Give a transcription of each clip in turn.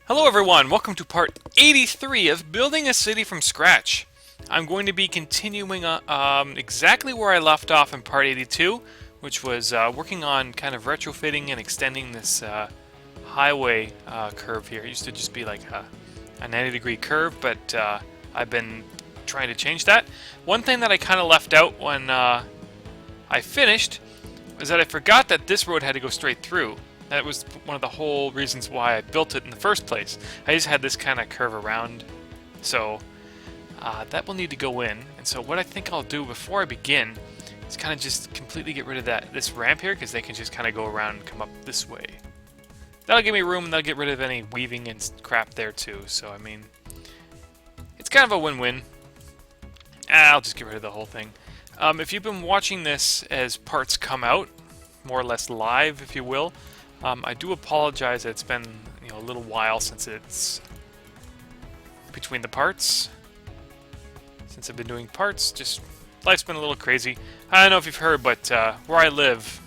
Hello everyone, welcome to part 83 of building a city from scratch. I'm going to be continuing exactly where I left off in part 82, which was working on kind of retrofitting and extending this highway curve here. It used to just be like a 90-degree curve, but I've been trying to change that. One thing that I kind of left out when I finished was that I forgot that this road had to go straight through. That was one of the whole reasons why I built it in the first place. I just had this kind of curve around, so that will need to go in. And so what I think I'll do before I begin is kind of just completely get rid of this ramp here, because they can just kind of go around and come up this way. That'll give me room, and that'll get rid of any weaving and crap there too. So I mean, it's kind of a win-win. I'll just get rid of the whole thing. If you've been watching this as parts come out, more or less live, if you will, I do apologize that it's been a little while since it's between the parts. Since I've been doing parts, just life's been a little crazy. I don't know if you've heard, but where I live,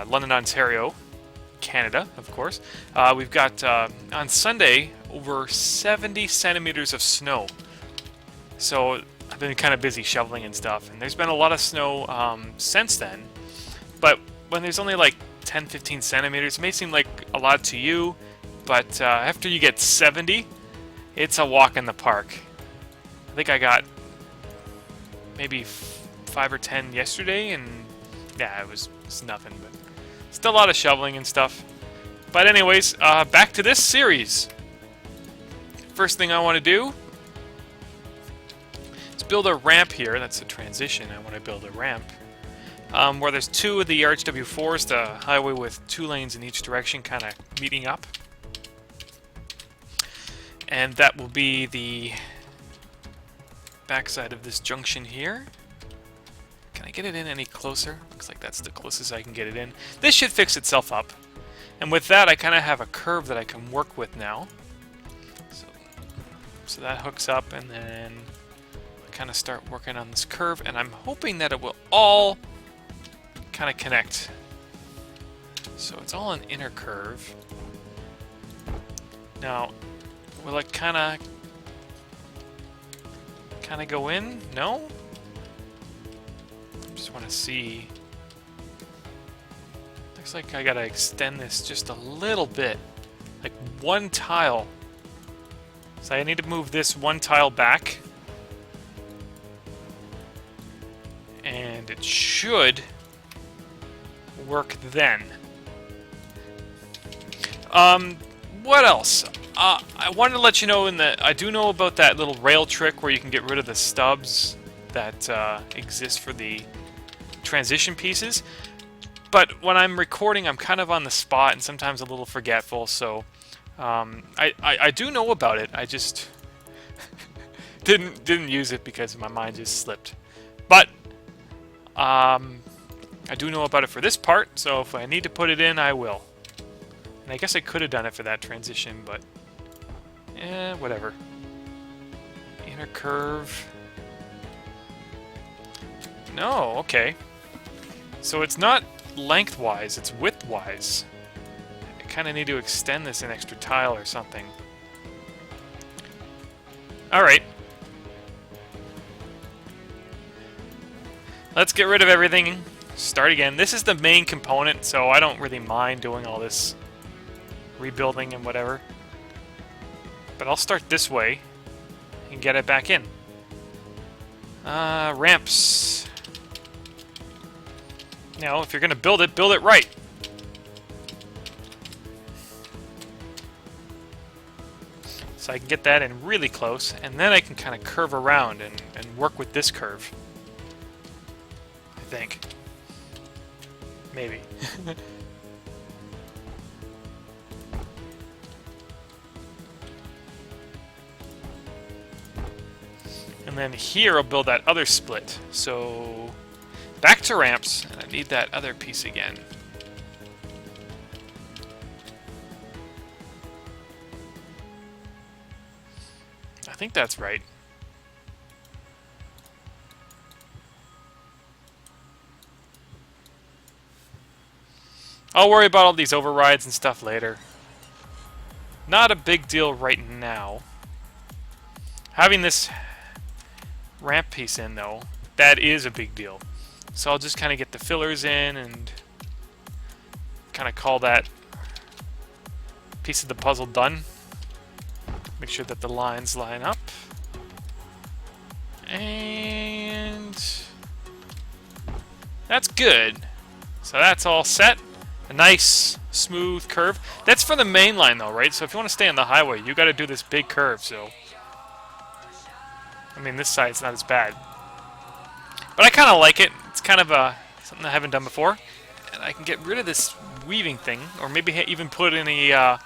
London, Ontario, Canada, of course, we've got on Sunday over 70 centimeters of snow. So I've been kind of busy shoveling and stuff, and there's been a lot of snow since then. But when there's only like 10-15 centimeters, it may seem like a lot to you, but after you get 70, it's a walk in the park. I think I got maybe 5 or 10 yesterday, and yeah, it's nothing, but still a lot of shoveling and stuff. But anyways, back to this series. First thing I want to do is build a ramp here. That's a transition. I want to build a ramp. Where there's two of the RHW4s, the highway with 2 lanes in each direction kind of meeting up. And that will be the backside of this junction here. Can I get it in any closer? Looks like that's the closest I can get it in. This should fix itself up. And with that, I kind of have a curve that I can work with now. So that hooks up, and then kind of start working on this curve, and I'm hoping that it will all kind of connect. So it's all an inner curve. Now, will it kind of go in? No? Just want to see. Looks like I gotta extend this just a little bit, like 1 tile. So I need to move this 1 tile back, and it should work then. What else? I wanted to let you know I do know about that little rail trick where you can get rid of the stubs that exist for the transition pieces. But when I'm recording, I'm kind of on the spot and sometimes a little forgetful, so I do know about it. I just didn't use it because my mind just slipped. But I do know about it for this part, so if I need to put it in, I will. And I guess I could have done it for that transition, but whatever. Inner curve. No, okay. So it's not lengthwise, it's widthwise. I kind of need to extend this an extra tile or something. Alright. Let's get rid of everything. Start again. This is the main component, so I don't really mind doing all this rebuilding and whatever. But I'll start this way and get it back in. Ramps. Now, if you're going to build it right. So I can get that in really close, and then I can kind of curve around and work with this curve. I think. Maybe. And then here I'll build that other split. So back to ramps, and I need that other piece again. I think that's right. I'll worry about all these overrides and stuff later. Not a big deal right now. Having this ramp piece in, though, that is a big deal. So I'll just kind of get the fillers in and kind of call that piece of the puzzle done. Make sure that the lines line up. And that's good. So that's all set. A nice smooth curve. That's for the main line though, right? So if you want to stay on the highway, you got to do this big curve. So I mean, this side's not as bad, but I kind of like it. It's kind of something I haven't done before, and I can get rid of this weaving thing, or maybe even put in a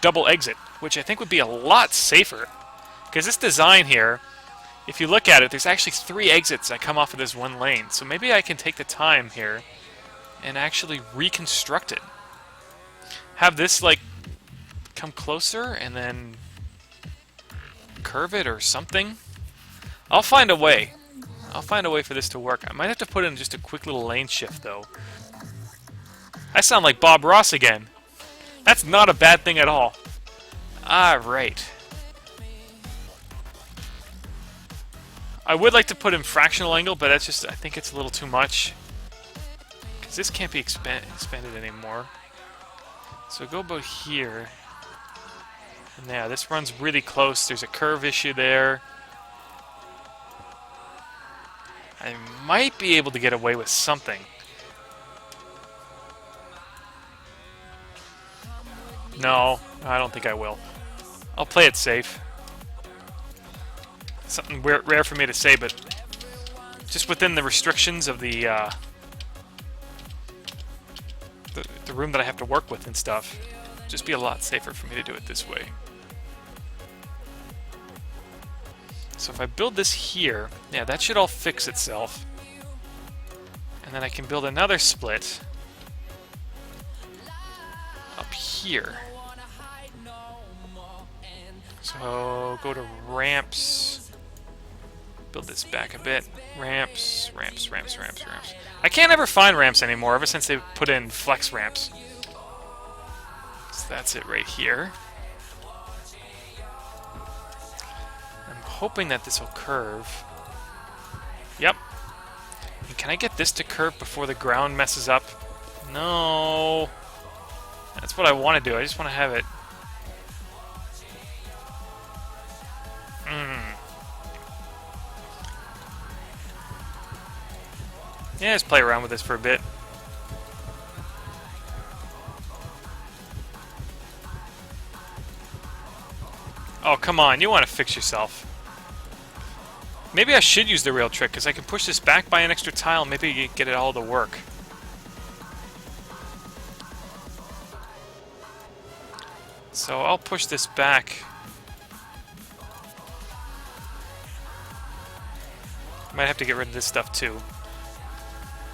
double exit, which I think would be a lot safer. Because this design here, if you look at it, there's actually 3 exits that come off of this one lane. So maybe I can take the time here and actually reconstruct it. Have this like come closer and then curve it or something. I'll find a way. I'll find a way for this to work. I might have to put in just a quick little lane shift though. I sound like Bob Ross again. That's not a bad thing at all. Alright. I would like to put in fractional angle, but that's just, I think it's a little too much. Because this can't be expanded anymore. So go about here. And yeah, this runs really close. There's a curve issue there. I might be able to get away with something. No, I don't think I will. I'll play it safe. Something rare for me to say, but just within the restrictions of the room that I have to work with and stuff, just be a lot safer for me to do it this way. So if I build this here, yeah, that should all fix itself. And then I can build another split up here. So go to ramps. Build this back a bit. Ramps, ramps, ramps, ramps, ramps. I can't ever find ramps anymore ever since they put in flex ramps. So that's it right here. I'm hoping that this will curve. Yep. And can I get this to curve before the ground messes up? No. That's what I want to do. I just want to have it. Yeah, let's play around with this for a bit. Oh, come on. You want to fix yourself. Maybe I should use the rail trick, because I can push this back by an extra tile and maybe get it all to work. So I'll push this back. Might have to get rid of this stuff too.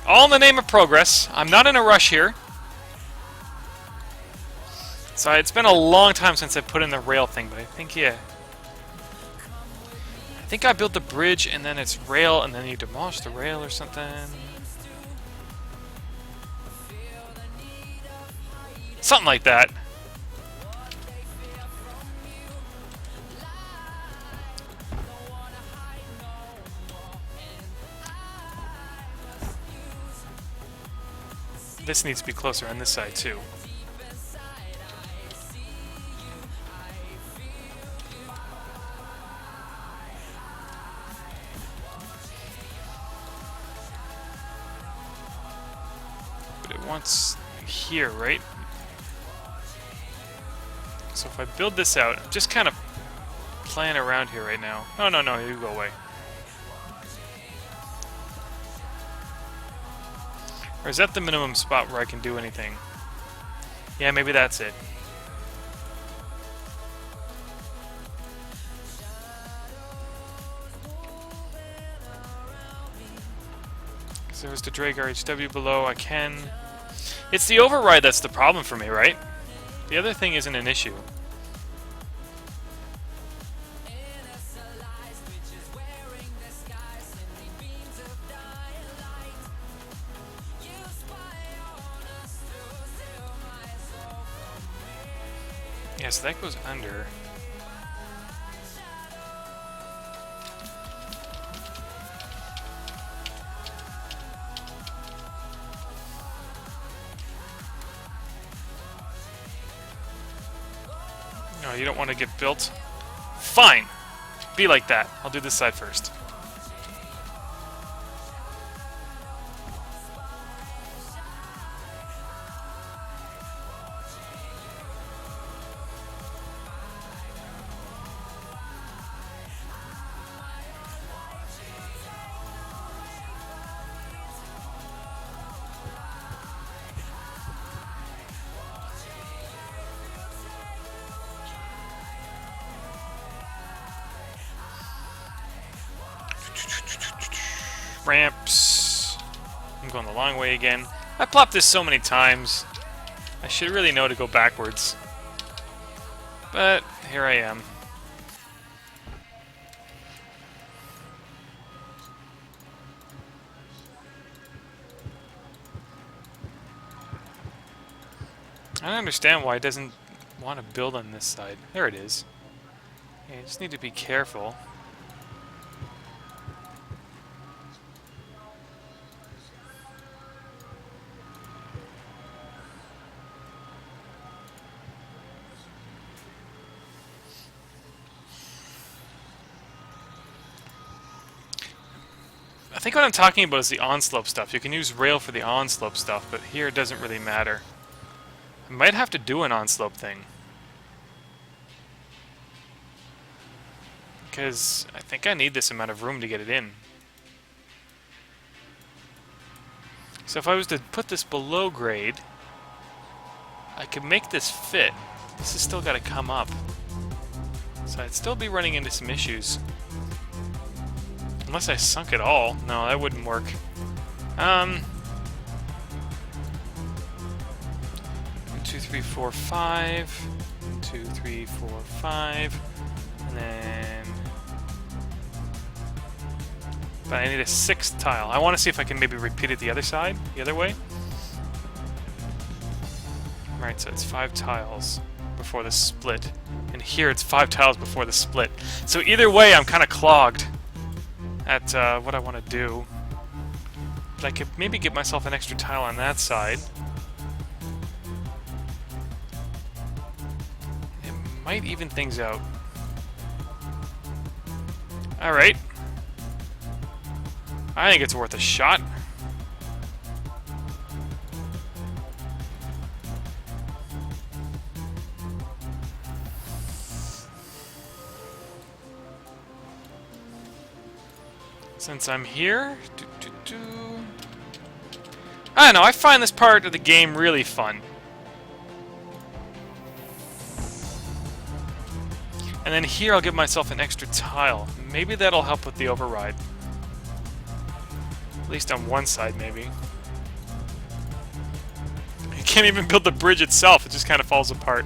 All in the name of progress. I'm not in a rush here. So it's been a long time since I put in the rail thing, but I think, yeah. I think I built the bridge and then it's rail and then you demolish the rail or something. Something like that. This needs to be closer on this side too. But it wants here, right? So if I build this out, I'm just kind of playing around here right now. No, no, no, you go away. Or is that the minimum spot where I can do anything? Yeah, maybe that's it. So there's the Dragar HW below. I can... It's the override that's the problem for me, right? The other thing isn't an issue. Yeah, so that goes under. No, you don't want to get built? Fine! Be like that. I'll do this side first. Ramps. I'm going the long way again. I plopped this so many times. I should really know to go backwards. But here I am. I don't understand why it doesn't want to build on this side. There it is. Yeah, you just need to be careful. I think what I'm talking about is the on-slope stuff. You can use rail for the on-slope stuff, but here it doesn't really matter. I might have to do an on-slope thing. Because I think I need this amount of room to get it in. So if I was to put this below grade, I could make this fit. This has still got to come up. So I'd still be running into some issues. Unless I sunk it all. No, that wouldn't work. 1, 2, 3, 4, 5. 1, 2, 3, 4, 5. And then... But I need a 6th tile. I want to see if I can maybe repeat it the other side, the other way. Right, so it's 5 tiles before the split. And here it's 5 tiles before the split. So either way, I'm kind of clogged at what I want to do. But I could maybe get myself an extra tile on that side. It might even things out. Alright. I think it's worth a shot. Since I'm here... I don't know, I find this part of the game really fun. And then here I'll give myself an extra tile. Maybe that'll help with the override. At least on one side, maybe. I can't even build the bridge itself, it just kind of falls apart.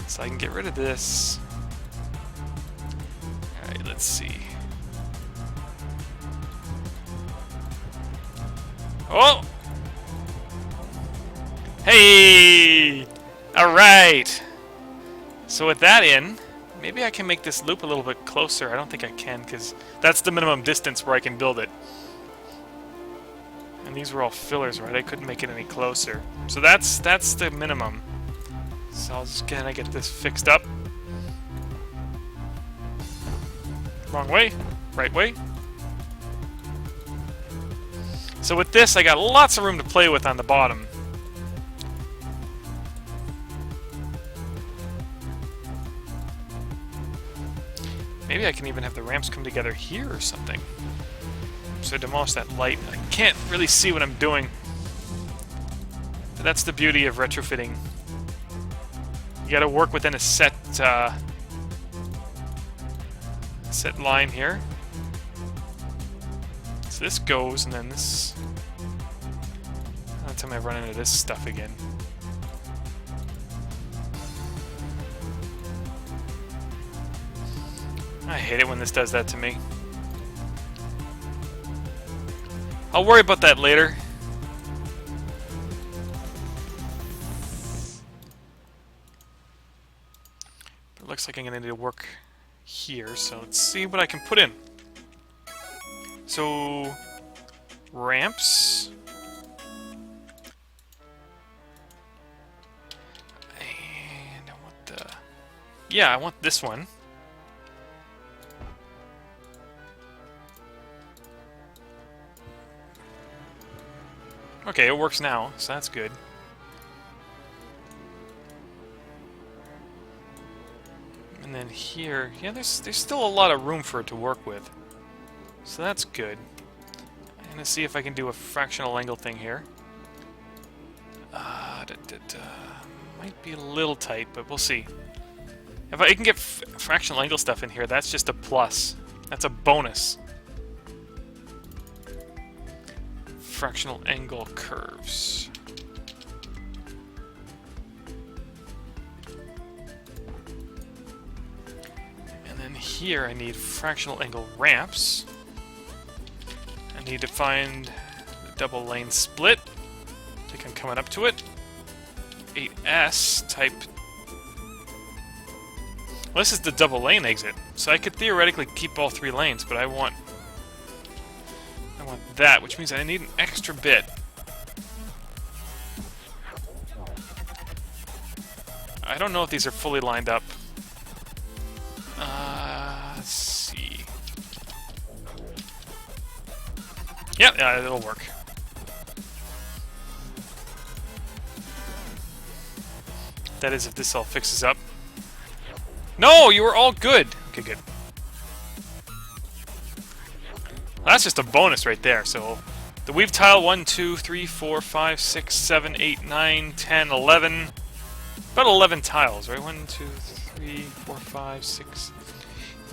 So I can get rid of this. Alright, let's see. Oh! Hey! Alright! So with that in, maybe I can make this loop a little bit closer. I don't think I can, because that's the minimum distance where I can build it. And these were all fillers, right? I couldn't make it any closer. So that's the minimum. So I'll just kind of get this fixed up. Wrong way. Right way. So with this, I got lots of room to play with on the bottom. Maybe I can even have the ramps come together here or something. So I demolish that light. I can't really see what I'm doing. But that's the beauty of retrofitting. You gotta work within a set line here. So this goes, and then this... Anytime I run into this stuff again. I hate it when this does that to me. I'll worry about that later. It looks like I'm gonna need to work here, so let's see what I can put in. So, ramps. And I want the... Yeah, I want this one. Okay, it works now, so that's good. And then here, yeah, there's still a lot of room for it to work with. So that's good. I'm gonna see if I can do a fractional angle thing here. Might be a little tight, but we'll see. If I can get fractional angle stuff in here, that's just a plus. That's a bonus. Fractional angle curves. And then here I need fractional angle ramps. I need to find the double lane split. I think I'm coming up to it. 8S type. Well, this is the double lane exit, so I could theoretically keep all 3 lanes, but I want that, which means I need an extra bit. I don't know if these are fully lined up. Let's see. Yep, yeah, it'll work. That is, if this all fixes up. No, you were all good. Okay, good. That's just a bonus right there. So the weave tile 1, 2, 3, 4, 5, 6, 7, 8, 9, 10, 11. About 11 tiles, right? 1, 2, 3, 4, 5, 6,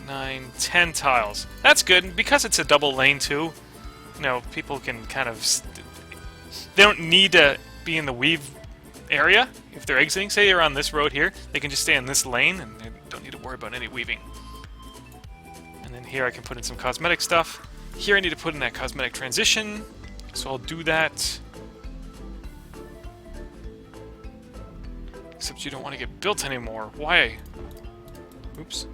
9, 10 tiles. That's good. Because it's a double lane too, you know, people can kind of... They don't need to be in the weave area. If they're exiting, say they're on this road here, they can just stay in this lane and they don't need to worry about any weaving. And then here I can put in some cosmetic stuff. Here I need to put in that cosmetic transition, so I'll do that. Except you don't want to get built anymore. Why? Oops.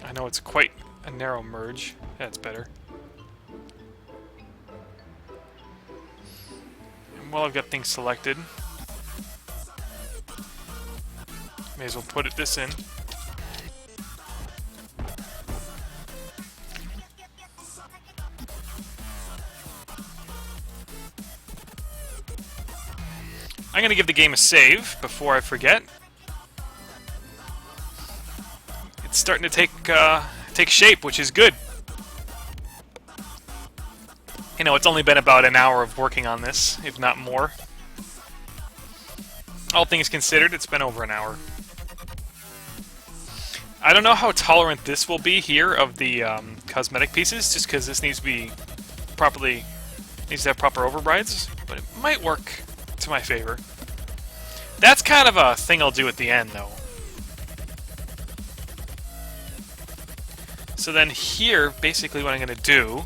I know it's quite a narrow merge. That's better. And while I've got things selected, may as well put this in. I'm going to give the game a save before I forget. It's starting to take shape, which is good. You know, it's only been about an hour of working on this, if not more. All things considered, it's been over an hour. I don't know how tolerant this will be here of the cosmetic pieces, just because this needs to be properly... needs to have proper overrides, but it might work to my favor. That's kind of a thing I'll do at the end, though. So then here, basically what I'm going to do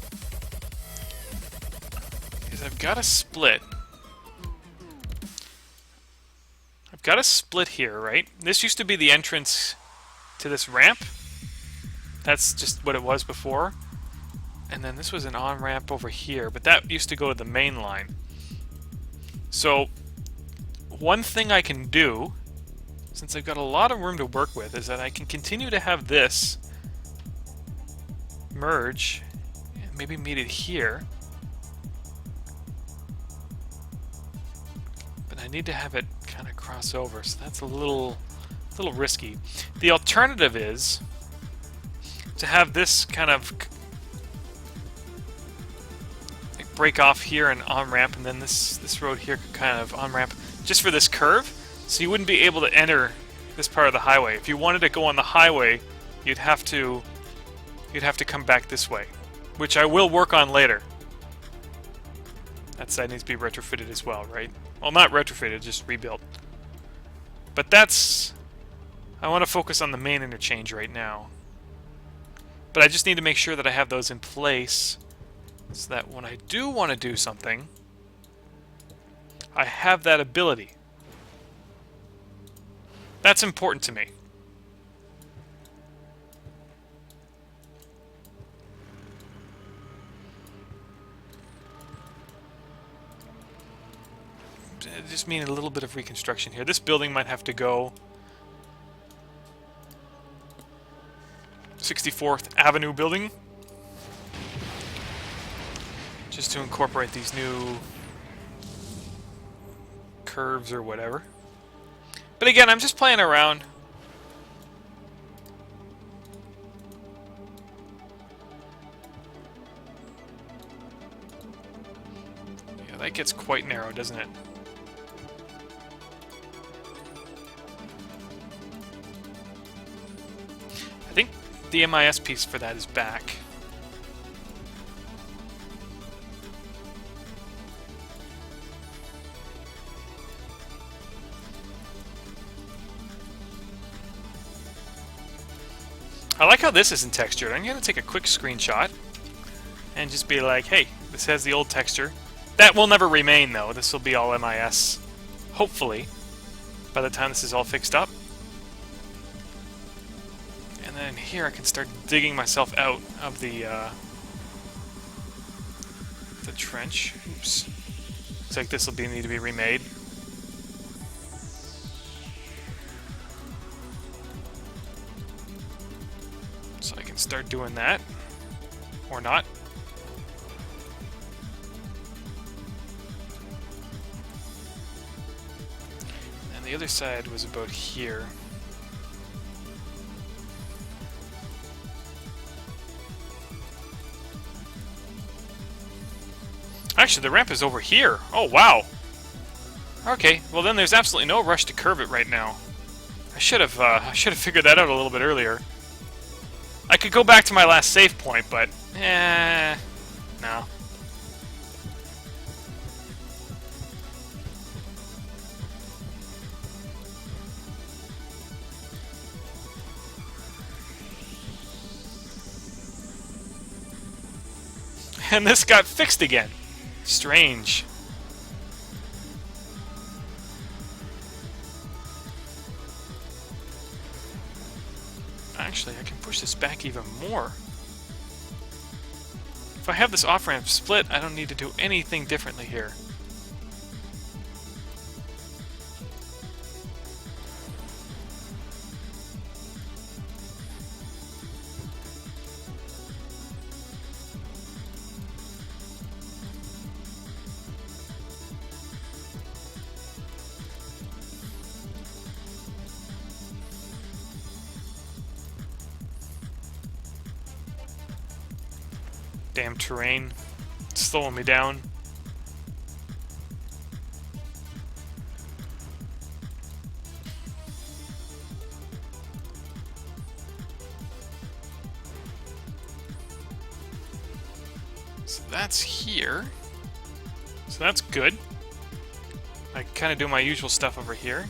is I've got a split. I've got a split here, right? This used to be the entrance to this ramp. That's just what it was before. And then this was an on-ramp over here, but that used to go to the main line. So one thing I can do, since I've got a lot of room to work with, is that I can continue to have this merge and maybe meet it here. But I need to have it kind of cross over, so that's a little risky. The alternative is to have this kind of break off here and on-ramp, and then this road here could kind of on-ramp just for this curve, so you wouldn't be able to enter this part of the highway. If you wanted to go on the highway, you'd have to come back this way, which I will work on later. That side needs to be retrofitted as well, right? Well, not retrofitted, just rebuilt. But that's... I want to focus on the main interchange right now. But I just need to make sure that I have those in place, so that when I do want to do something, I have that ability. That's important to me. I just mean a little bit of reconstruction here. This building might have to go 64th Avenue building, just to incorporate these new curves or whatever. But again, I'm just playing around. Yeah, that gets quite narrow, doesn't it? I think the MIS piece for that is back. I like how this isn't textured. I'm going to take a quick screenshot and just be like, hey, this has the old texture. That will never remain, though. This will be all MIS, hopefully, by the time this is all fixed up. And then here I can start digging myself out of the trench. Oops. Looks like this will need to be remade. So I can start doing that. Or not. And the other side was about here. Actually, the ramp is over here. Oh, wow. Okay, well then there's absolutely no rush to curve it right now. I should have figured that out a little bit earlier. I could go back to my last save point, but no. And this got fixed again. Strange. Actually, I can push this back even more. If I have this off-ramp split, I don't need to do anything differently here. Damn terrain. It's slowing me down. So that's here. So that's good. I kind of do my usual stuff over here.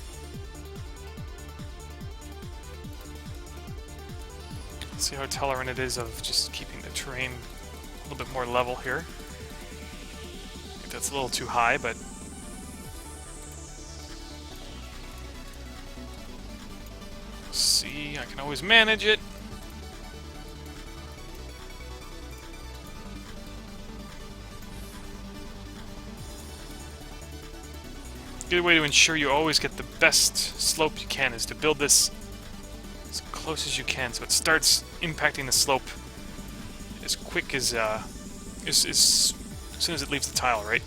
Let's see how tolerant it is of just keeping the terrain a little bit more level here. I think that's a little too high, but see, I can always manage it. Good way to ensure you always get the best slope you can is to build this as close as you can, so it starts impacting the slope as quick as soon as it leaves the tile, right?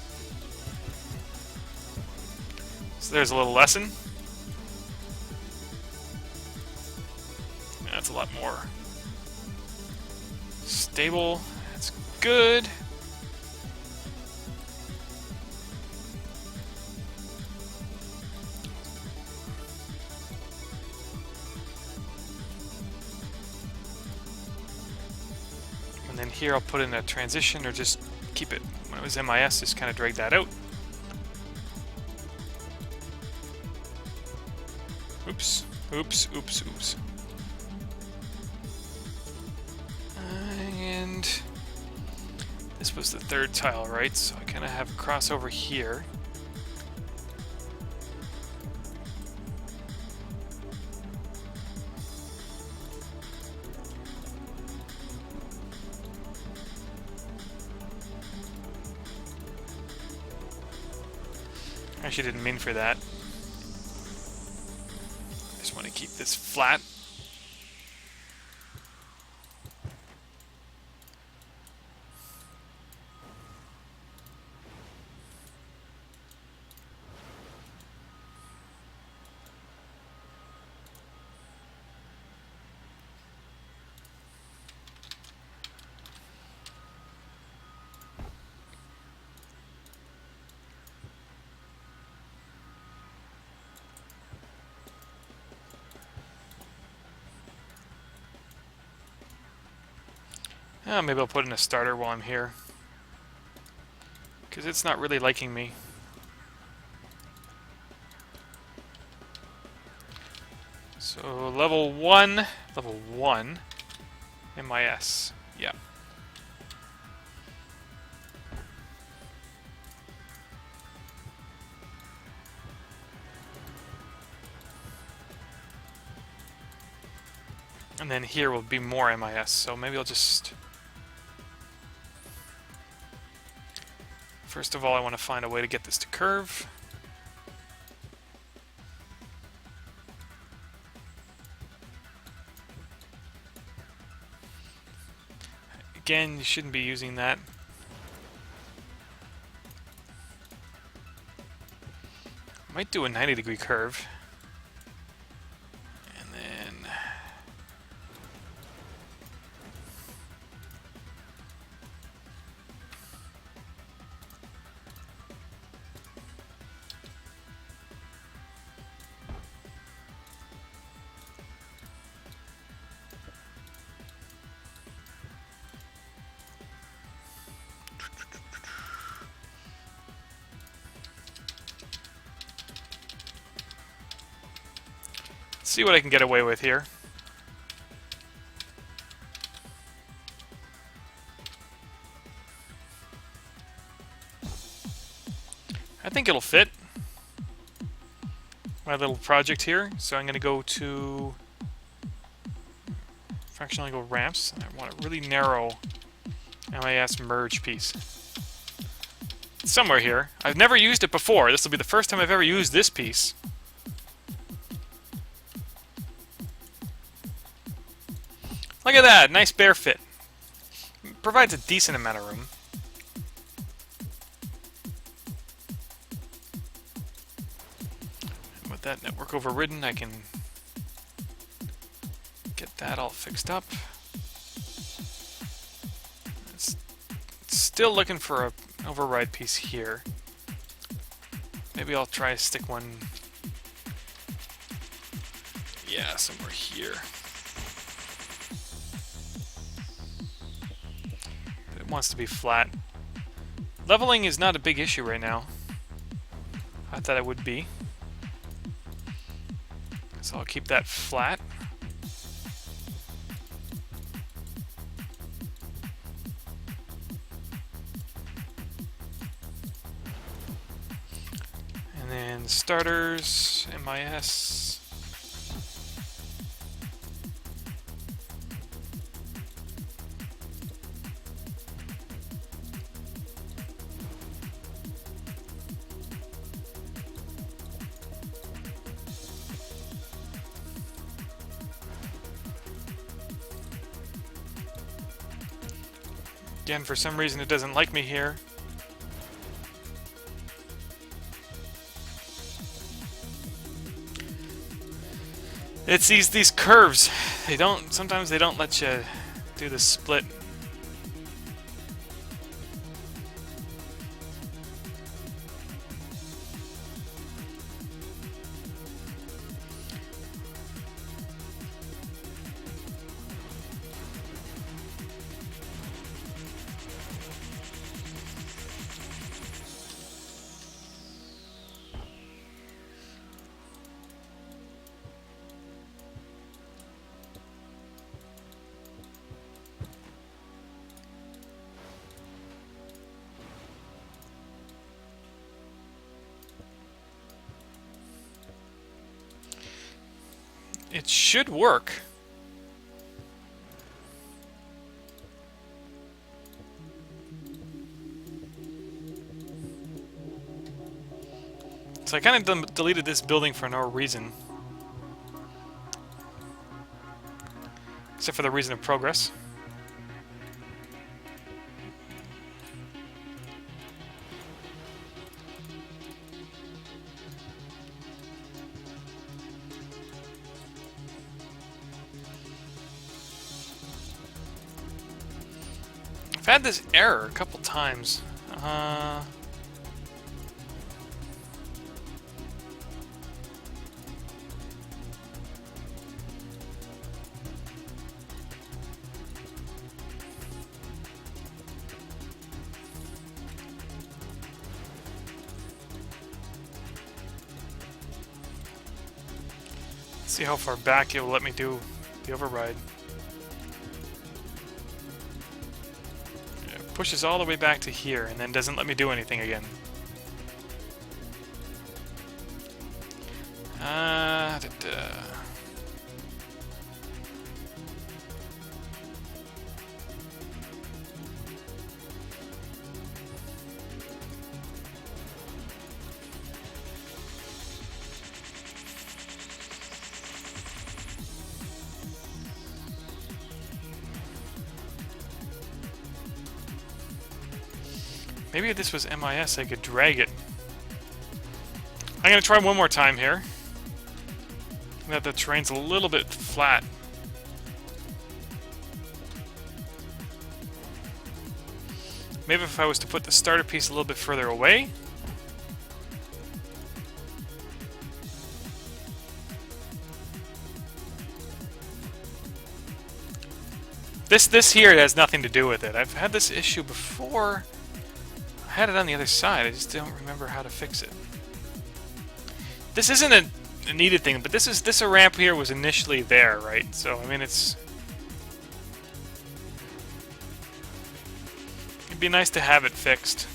So there's a little lesson. That's a lot more stable. That's good. And then here I'll put in a transition, or just keep it when it was MIS, just kind of drag that out. Oops, oops, oops, oops. And this was the third tile, right? So I kind of have a crossover here. Actually didn't mean for that. I just want to keep this flat. Maybe I'll put in a starter while I'm here, because it's not really liking me. So level 1 MIS. Yeah. And then here will be more MIS, so maybe I'll just... First of all, I want to find a way to get this to curve. Again, you shouldn't be using that. Might do a 90-degree curve. And then... see what I can get away with here. I think it'll fit my little project here. So I'm going to go to fractional angle ramps. I want a really narrow MIS merge piece. It's somewhere here. I've never used it before. This will be the first time I've ever used this piece. Look at that, nice bare fit. Provides a decent amount of room. And with that network overridden, I can get that all fixed up. It's still looking for an override piece here. Maybe I'll try to stick one, yeah, somewhere here. It wants to be flat. Leveling is not a big issue right now. I thought it would be. So I'll keep that flat. And then starters, MIS. Again, for some reason it doesn't like me here. It's these curves. Sometimes they don't let you do the split. It should work. So I kind of deleted this building for no reason. Except for the reason of progress. I've had this error a couple times. See how far back it will let me do the override. It pushes all the way back to here and then doesn't let me do anything again. Maybe if this was MIS, I could drag it. I'm going to try one more time here. That the terrain's a little bit flat. Maybe if I was to put the starter piece a little bit further away. This here has nothing to do with it. I've had this issue before. I had it on the other side, I just don't remember how to fix it. This isn't a needed thing, but this ramp here was initially there, right? So I mean it'd be nice to have it fixed.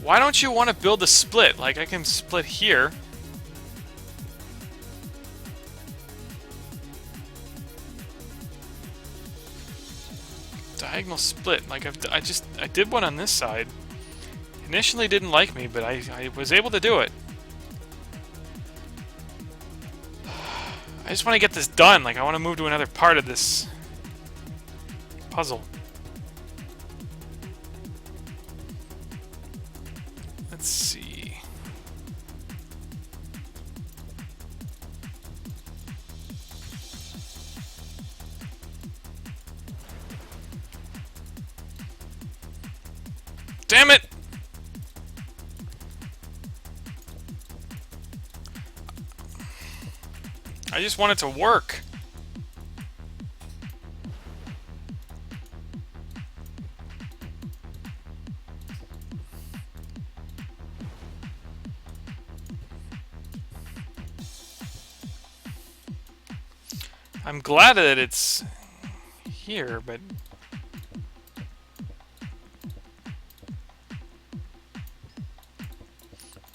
Why don't you want to build a split? Like, I can split here. Diagonal split. Like, I did one on this side. Initially didn't like me, but I was able to do it. I just want to get this done. Like, I want to move to another part of this puzzle. Let's see. Damn it! I just want it to work. I'm glad that it's here, but I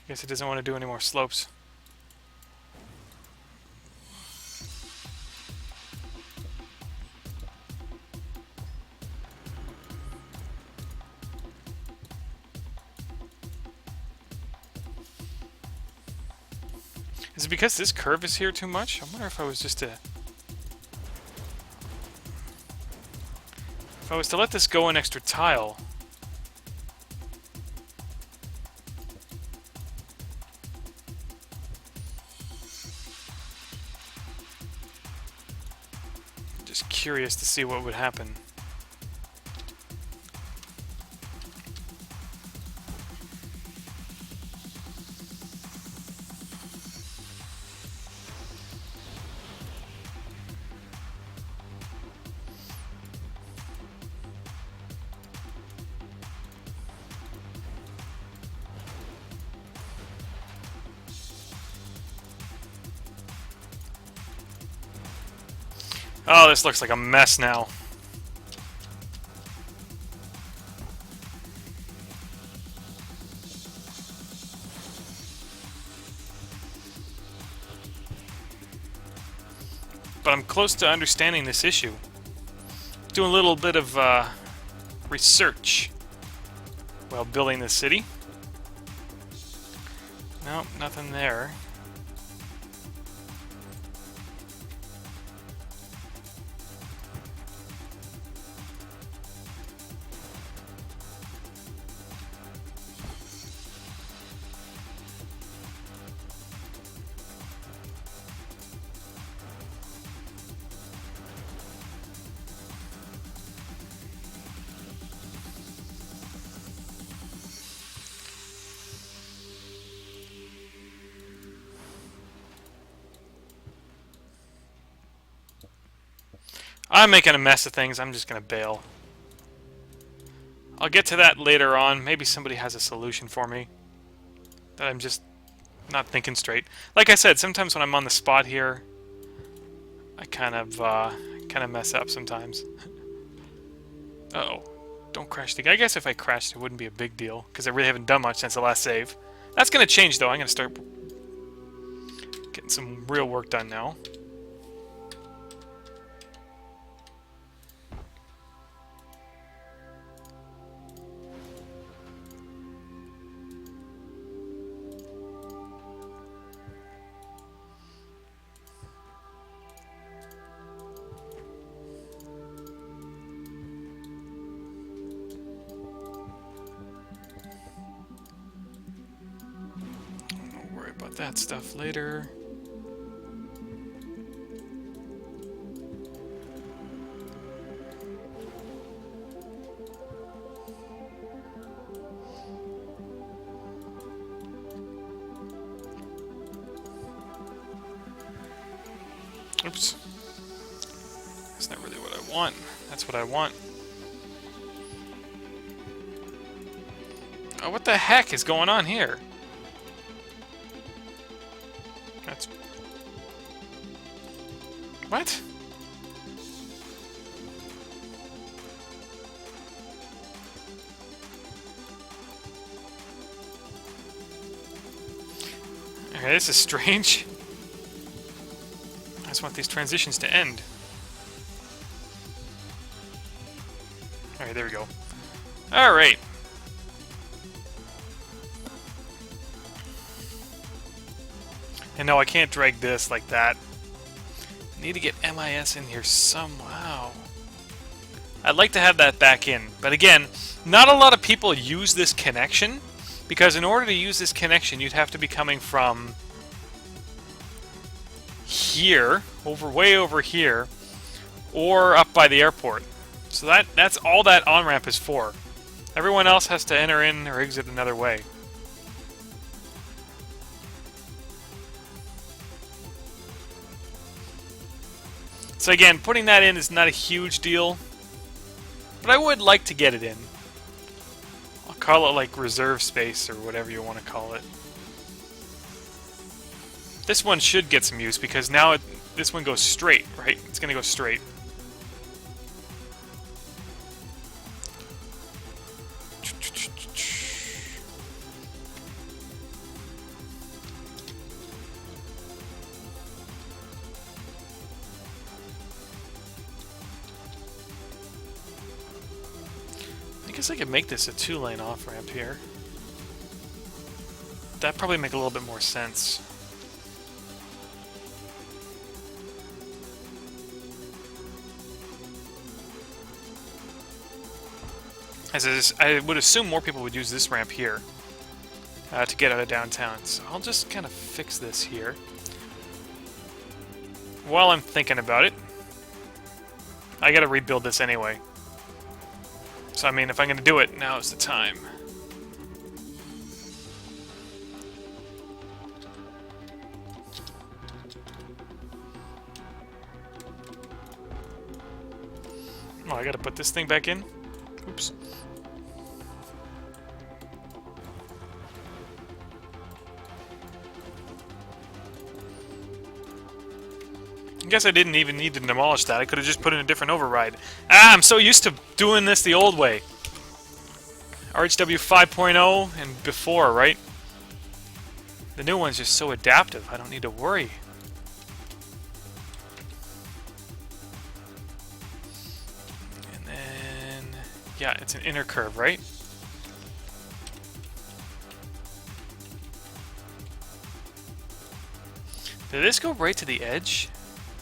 guess it doesn't want to do any more slopes. Is it because this curve is here too much? I wonder if I was just to... If I was to let this go an extra tile... I'm just curious to see what would happen. Oh, this looks like a mess now. but I'm close to understanding this issue. Doing a little bit of research while building this city. Nope, nothing there. I'm making a mess of things. I'm just going to bail. I'll get to that later on. Maybe somebody has a solution for me that I'm just not thinking straight. Like I said, sometimes when I'm on the spot here, I kind of mess up sometimes. Uh-oh. Don't crash the... I guess if I crashed, it wouldn't be a big deal, because I really haven't done much since the last save. That's going to change, though. I'm going to start getting some real work done now. That stuff later. Oops. That's not really what I want. That's what I want. Oh, what the heck is going on here? That's... What? Okay, this is strange. I just want these transitions to end. Alright, there we go. Alright. And no, I can't drag this like that. I need to get MIS in here somehow. I'd like to have that back in. But again, not a lot of people use this connection, because in order to use this connection, you'd have to be coming from here, way over here, or up by the airport. So that's all that on-ramp is for. Everyone else has to enter in or exit another way. So again, putting that in is not a huge deal, but I would like to get it in. I'll call it like reserve space or whatever you want to call it. This one should get some use because now this one goes straight, right? It's going to go straight. I guess I could make this a 2-lane off-ramp here. That'd probably make a little bit more sense. As I would assume more people would use this ramp here to get out of downtown. So I'll just kind of fix this here. While I'm thinking about it, I gotta rebuild this anyway. So, I mean, if I'm going to do it, now is the time. Oh, I got to put this thing back in? Oops. I guess I didn't even need to demolish that. I could have just put in a different override. Ah, I'm so used to doing this the old way. RHW 5.0 and before, right? The new one's just so adaptive. I don't need to worry. Yeah, it's an inner curve, right? Did this go right to the edge?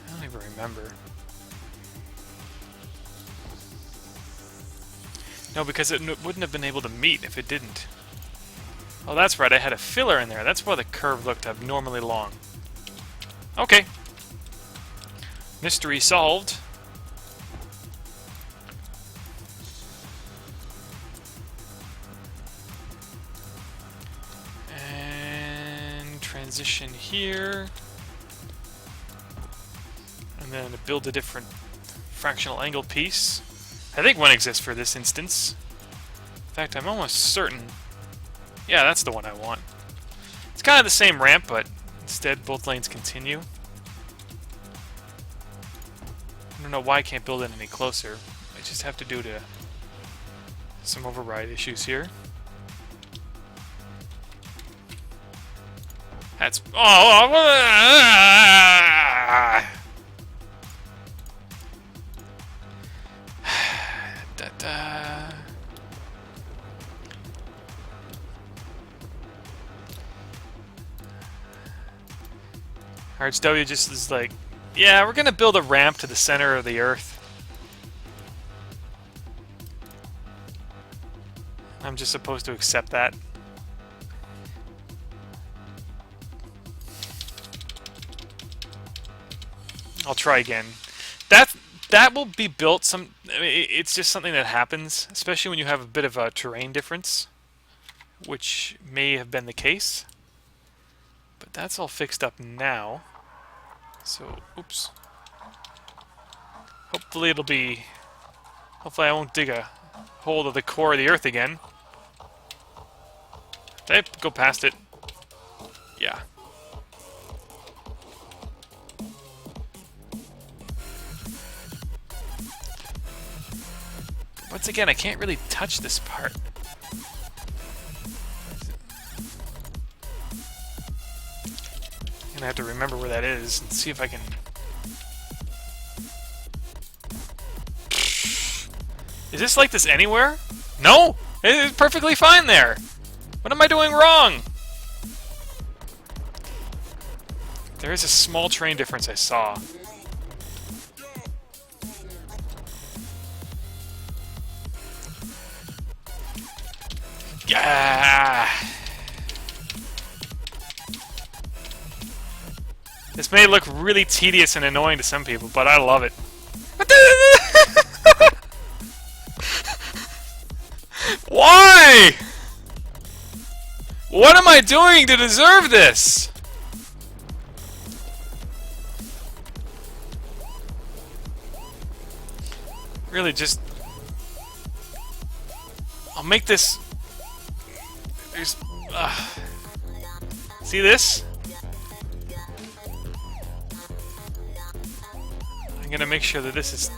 I don't even remember. No, because it wouldn't have been able to meet if it didn't. Oh, that's right, I had a filler in there. That's why the curve looked abnormally long. Okay. Mystery solved. And transition here. And then build a different fractional angle piece. I think one exists for this instance. In fact, I'm almost certain. Yeah, that's the one I want. It's kind of the same ramp, but instead both lanes continue. I don't know why I can't build it any closer. I just have to due to some override issues here. That's... Oh! Da-da. RHW just is like, yeah, we're gonna build a ramp to the center of the Earth. I'm just supposed to accept that. I'll try again. That will be built some... I mean, it's just something that happens, especially when you have a bit of a terrain difference, which may have been the case. But that's all fixed up now. So, oops. Hopefully it'll be... Hopefully I won't dig a hole to the core of the Earth again. Did I go past it? Yeah. Once again, I can't really touch this part. I'm gonna have to remember where that is and see if I can... Is this like this anywhere? No! It's perfectly fine there! What am I doing wrong? There is a small terrain difference I saw. Yeah. This may look really tedious and annoying to some people, but I love it. Why? What am I doing to deserve this? Really, just... I'll make this... There's... See this? I'm gonna make sure that this is...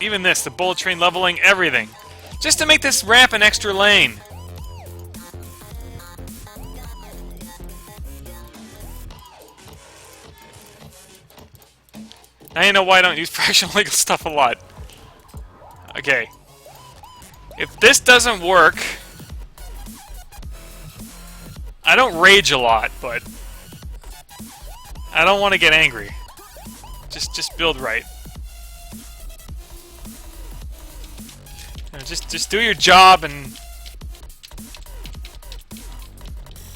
Even this, the bullet train leveling, everything. Just to make this ramp an extra lane. Now you know why I don't use fractional legal stuff a lot. Okay. If this doesn't work... I don't rage a lot, but... I don't want to get angry. Just build right. Just do your job and...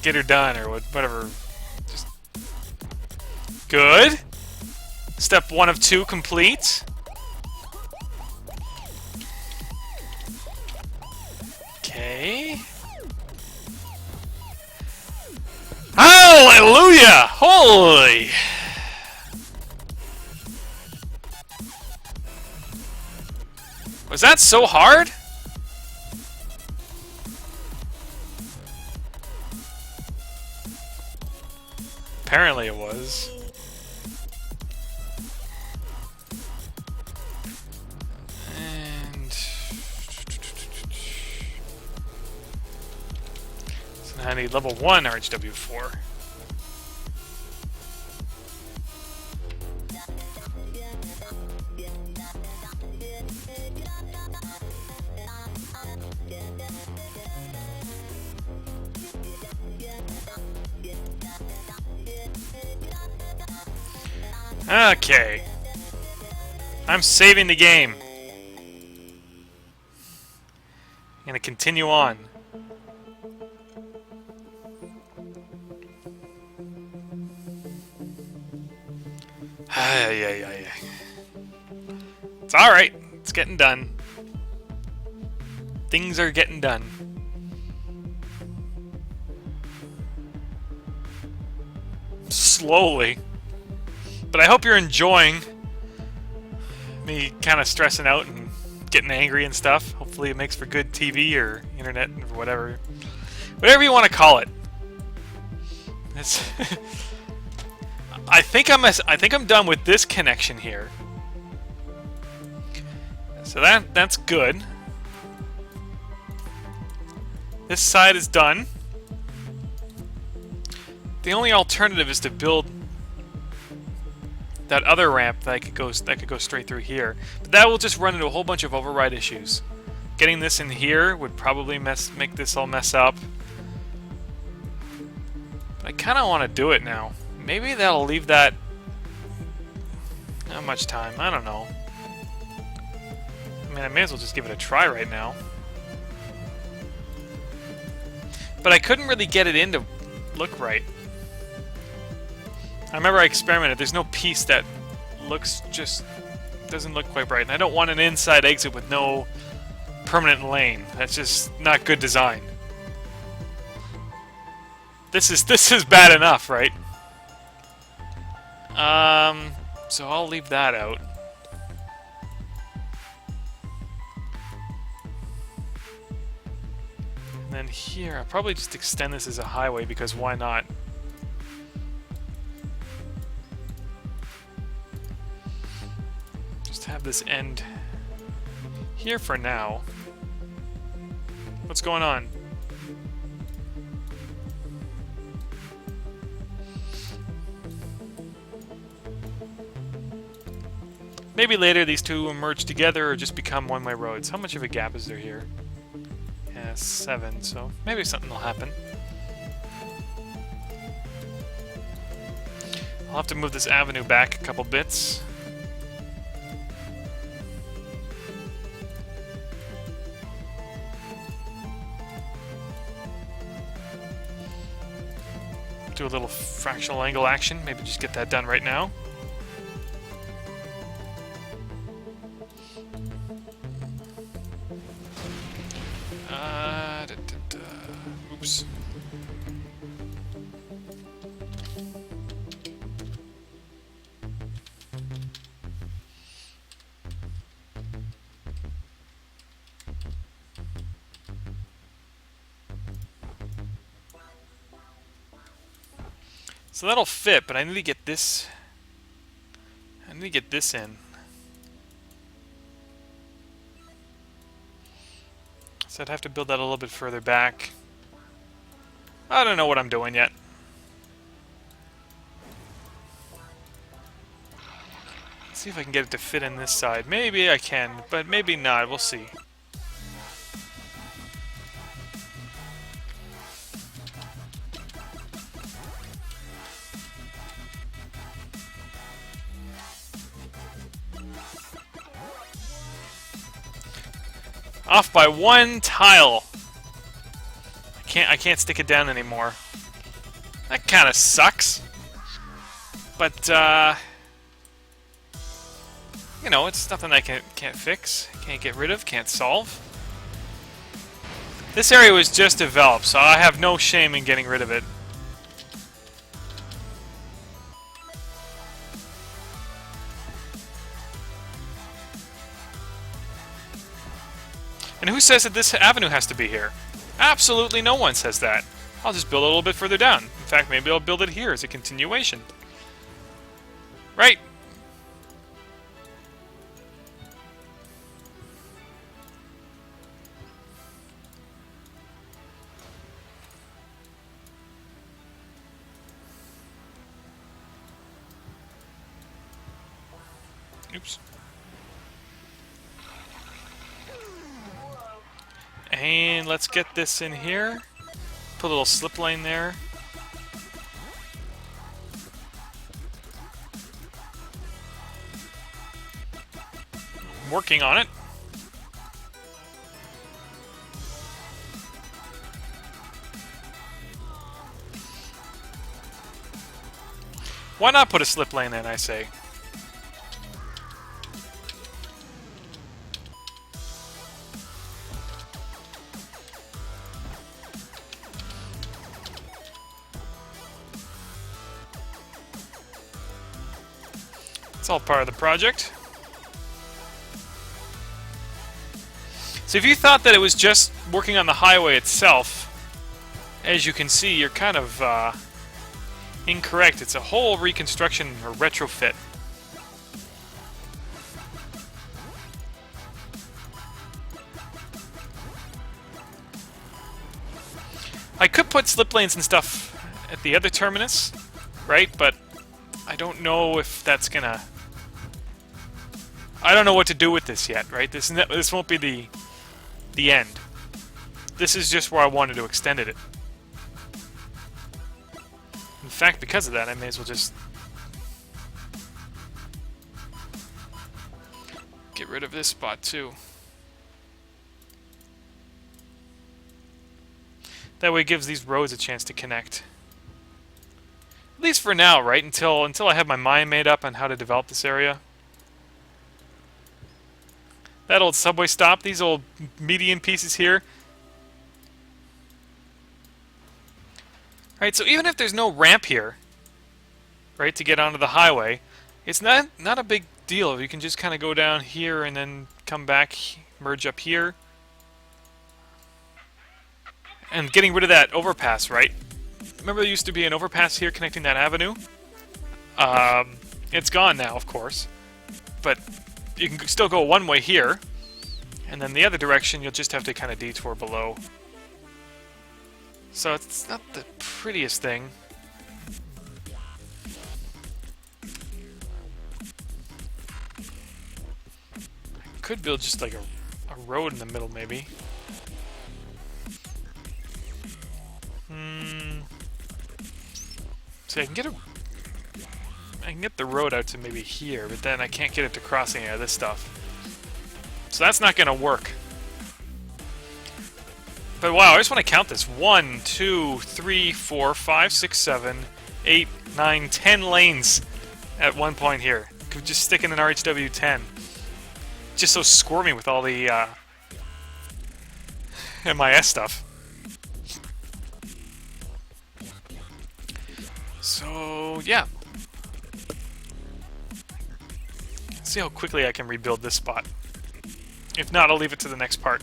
get her done, or whatever. Just... Good! Step 1 of 2 complete. Okay. Hallelujah! Holy! Was that so hard? Apparently it was. And... So now I need level 1 RHW4. Okay. I'm saving the game. I'm gonna continue on. It's alright. It's getting done. Things are getting done. Slowly. But I hope you're enjoying me kind of stressing out and getting angry and stuff. Hopefully it makes for good TV or internet or whatever. Whatever you want to call it. It's I think I'm done with this connection here. So that's good. This side is done. The only alternative is to build that other ramp that could go straight through here. But that will just run into a whole bunch of override issues. Getting this in here would probably make this all mess up. But I kind of want to do it now. Maybe that'll leave that... Not much time. I don't know. I mean, I may as well just give it a try right now. But I couldn't really get it in to look right. I remember I experimented. There's no piece that doesn't look quite right. And I don't want an inside exit with no permanent lane. That's just not good design. This is bad enough, right? So I'll leave that out. And then here, I'll probably just extend this as a highway because why not? Just have this end here for now. What's going on? Maybe later these two will merge together or just become one-way roads. How much of a gap is there here? Yeah, 7, so maybe something will happen. I'll have to move this avenue back a couple bits. Do a little fractional angle action. Maybe just get that done right now. Oops. So that'll fit, but I need to get this. I need to get this in. So I'd have to build that a little bit further back. I don't know what I'm doing yet. Let's see if I can get it to fit in this side. Maybe I can, but maybe not. We'll see. Off by 1 tile. I can't stick it down anymore. That kind of sucks. But you know, it's nothing I can't fix, can't get rid of, can't solve. This area was just developed, so I have no shame in getting rid of it. And who says that this avenue has to be here? Absolutely no one says that. I'll just build it a little bit further down. In fact, maybe I'll build it here as a continuation. Right? Oops. And let's get this in here. Put a little slip lane there. working on it. Why not put a slip lane in, I say? It's all part of the project. So if you thought that it was just working on the highway itself, as you can see, you're kind of incorrect. It's a whole reconstruction or retrofit. I could put slip lanes and stuff at the other terminus, right? But I don't know if that's gonna... I don't know what to do with this yet, right? This won't be the end. This is just where I wanted to extend it. In fact, because of that, I may as well just get rid of this spot too. That way it gives these roads a chance to connect. At least for now, right? Until I have my mind made up on how to develop this area. That old subway stop, these old median pieces here. Right, so even if there's no ramp here, right, to get onto the highway, it's not a big deal. You can just kind of go down here and then come back, merge up here. And getting rid of that overpass, right? Remember there used to be an overpass here connecting that avenue? It's gone now, of course. But you can still go one way here, and then the other direction you'll just have to kind of detour below. So it's not the prettiest thing. I could build just like a road in the middle, maybe. See, I can get the road out to maybe here, but then I can't get it to cross any of this stuff. So that's not gonna work. But wow, I just want to count this. 1, 2, 3, 4, 5, 6, 7, 8, 9, 10 lanes at one point here. Could just stick in an RHW 10. Just so squirmy with all the MIS stuff. So, yeah. Let's see how quickly I can rebuild this spot. If not, I'll leave it to the next part.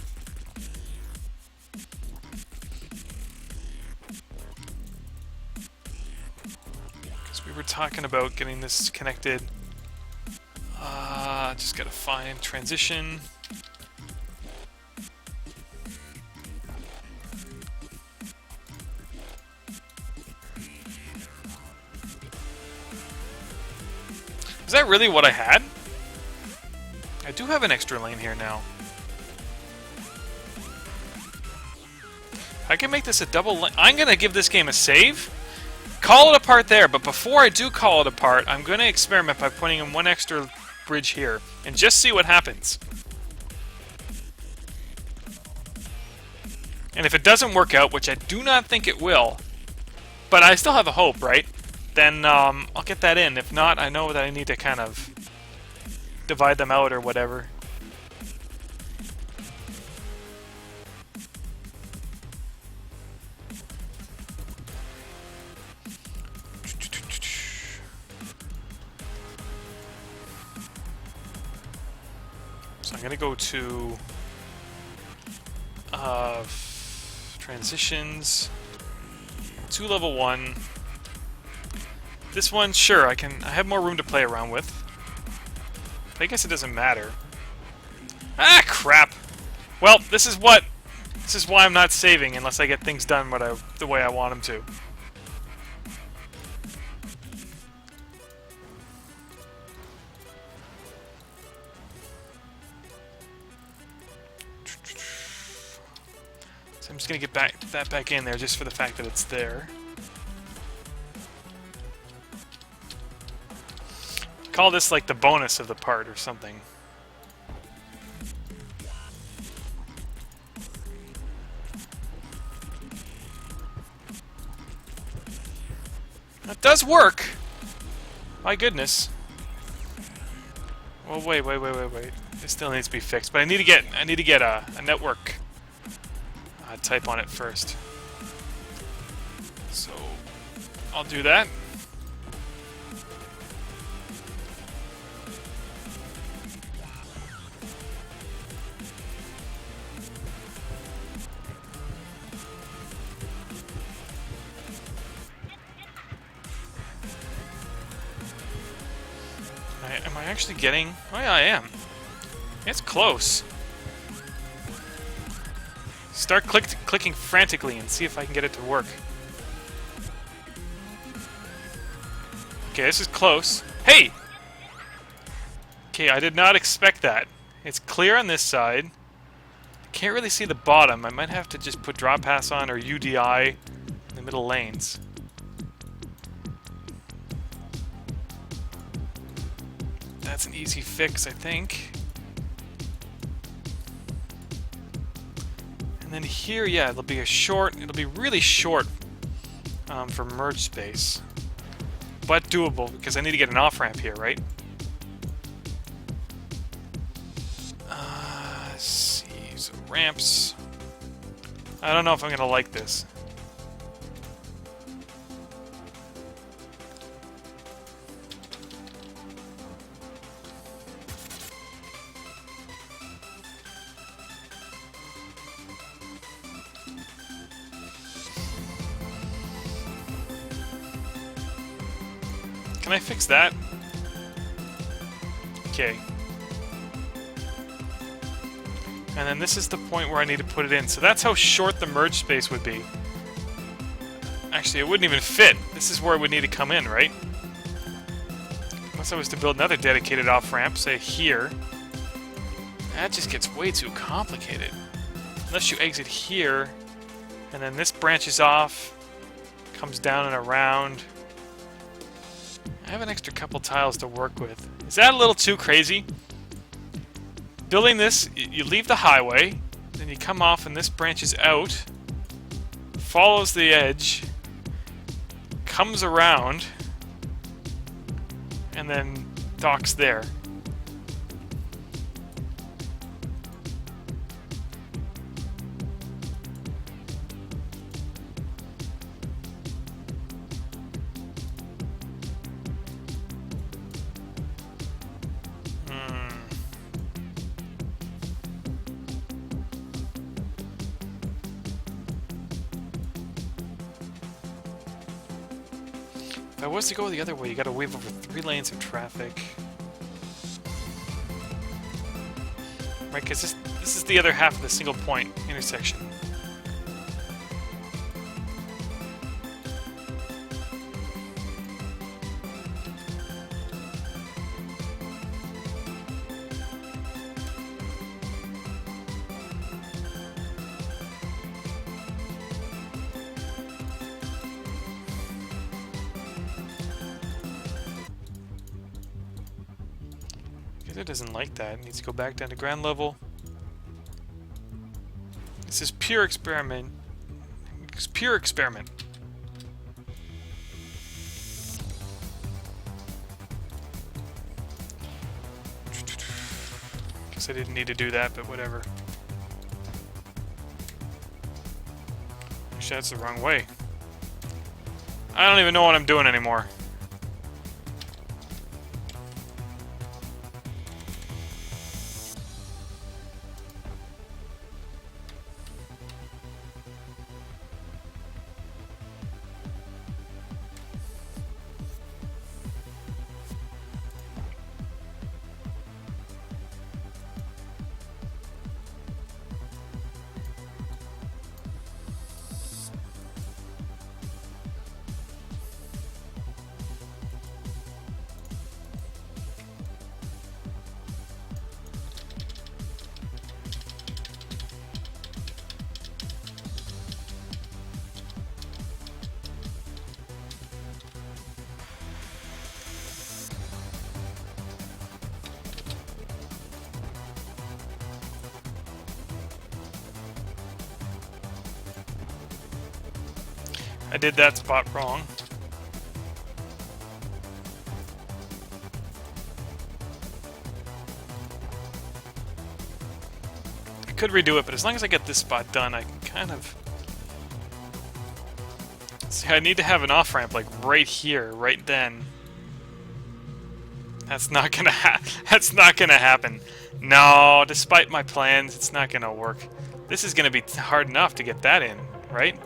Because we were talking about getting this connected. Just gotta find transition. Is that really what I had? I do have an extra lane here now. I can make this a double lane. I'm gonna give this game a save. Call it apart there, but before I do call it apart, I'm gonna experiment by putting in one extra bridge here and just see what happens. And if it doesn't work out, which I do not think it will, but I still have a hope, right? Then I'll get that in. If not, I know that I need to kind of divide them out or whatever. So I'm going to go to transitions, to level 1. This one, sure, I have more room to play around with. But I guess it doesn't matter. Ah, crap! Well, this is why I'm not saving unless I get things done the way I want them to. So I'm just gonna get that back in there just for the fact that it's there. Call this like the bonus of the part or something. That does work! My goodness. Well, wait. It still needs to be fixed, but I need to get a network type on it first. So I'll do that. Am I actually getting... Oh yeah, I am. It's close. Start clicking frantically and see if I can get it to work. Okay, this is close. Hey! Okay, I did not expect that. It's clear on this side. Can't really see the bottom. I might have to just put drop pass on or UDI in the middle lanes. That's an easy fix, I think. And then here, yeah, it'll be really short for merge space. But doable, because I need to get an off-ramp here, right? Let's see, so ramps. I don't know if I'm gonna like this. Can I fix that? Okay. And then this is the point where I need to put it in. So that's how short the merge space would be. Actually, it wouldn't even fit. This is where it would need to come in, right? Unless I was to build another dedicated off-ramp, say here. That just gets way too complicated. Unless you exit here, and then this branches off, comes down and around. I have an extra couple tiles to work with. Is that a little too crazy? Building this, you leave the highway, then you come off and this branches out, follows the edge, comes around, and then docks there. If I was to go the other way, you gotta wave over 3 lanes of traffic. Right, because this is the other half of the single point intersection. It doesn't like that. It needs to go back down to ground level. This is pure experiment. It's pure experiment. Guess I didn't need to do that, but whatever. Actually, that's the wrong way. I don't even know what I'm doing anymore. I did that spot wrong. could redo it, but as long as I get this spot done, I can kind of... See, I need to have an off-ramp, like, right here, right then. That's not gonna that's not gonna happen. No, despite my plans, it's not gonna work. This is gonna be hard enough to get that in, right?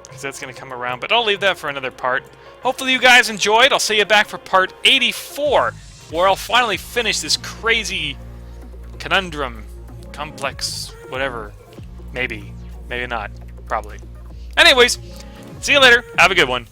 Because that's gonna come around, but I'll leave that for another part. Hopefully you guys enjoyed. I'll see you back for part 84, where I'll finally finish this crazy conundrum, complex, whatever. Maybe. Maybe not. Probably. Anyways, see you later. Have a good one.